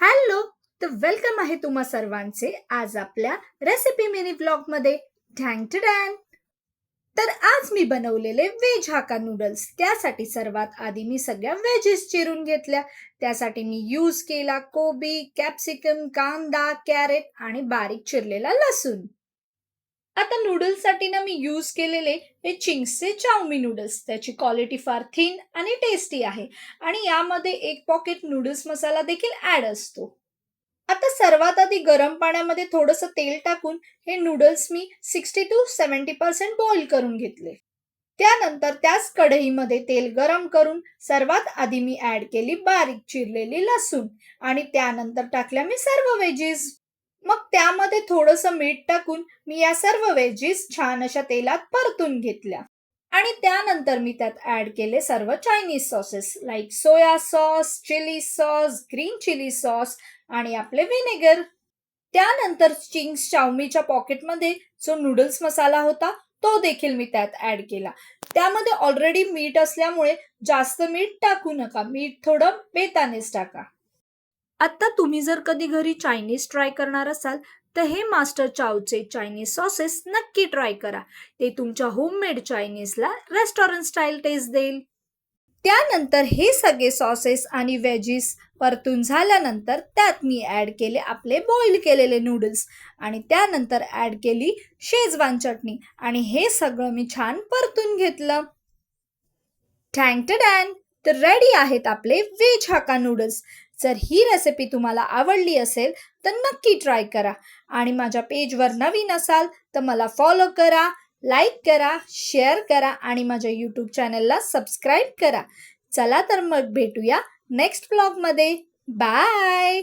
Hello. तर welcome आहे तुम्हा सर्वांचे आज आपल्या रेसिपी मिनी ब्लॉग मध्ये. डॅन. तर आज मी बनवलेले व्हेज हाका नूडल्स. त्यासाठी सर्वात आधी मी सगळ्या व्हेजेस चिरून घेतल्या. त्यासाठी मी यूज केला कोबी, कॅप्सिकम, कांदा, कॅरेट आणि बारीक चिरलेला लसूण. आता नूडल्ससाठी ना मी यूज केलेले हे चिंग्सचे चाऊमी नूडल्स. त्याची क्वालिटी फार थिन आणि टेस्टी आहे आणि यामध्ये एक पॉकेट नूडल्स मसाला देखील ऍड असतो. आता सर्वात आधी गरम पाण्यामध्ये थोडंसं तेल टाकून हे नूडल्स मी 60 to 70% बॉईल करून घेतले. त्यानंतर त्याच कढईमध्ये तेल गरम करून सर्वात आधी मी ऍड केली बारीक चिरलेली लसूण आणि त्यानंतर टाकल्या मी सर्व व्हेजीस. मग त्यामध्ये थोडंसं मीठ टाकून मी या सर्व व्हेजीस छान अशा तेलात परतून घेतल्या. आणि त्यानंतर मी त्यात ऍड केले सर्व Chinese sauces like soya sauce, chilli sauce, green chilli sauce आणि आपले व्हिनेगर. त्यानंतर चिंग्स चाऊमीच्या पॉकेटमध्ये जो नूडल्स मसाला होता तो देखील मी त्यात ऍड केला. त्यामध्ये ऑलरेडी मीठ असल्यामुळे जास्त मीठ टाकू नका. मीठ थोडं बेतानेच टाका. आता तुम्ही जर कधी घरी चायनीज ट्राय करणार असाल तर हे मास्टर चावचे चायनीज सॉसेस नक्की ट्राय करा. ते तुमच्या होममेड चायनीजला रेस्टॉरंट स्टाईल टेस्ट देईल. त्यानंतर हे सगळे सॉसेस आणि व्हेजीस परतून झाल्यानंतर त्यात मी ऍड केले आपले बॉईल केलेले नूडल्स आणि त्यानंतर ऍड केली शेजवान चटणी आणि हे सगळं मी छान परतून घेतलं. डॅन. तर रेडी आहेत आपले व्हेज हाका नूडल्स. जर ही रेसिपी तुम्हाला आवडली असेल तर नक्की ट्राय करा आणि माझ्या पेजवर नवीन असाल तर मला फॉलो करा, लाईक करा, शेअर करा आणि माझ्या यूट्यूब चॅनलला सबस्क्राईब करा. चला तर मग भेटूया नेक्स्ट ब्लॉगमध्ये. बाय.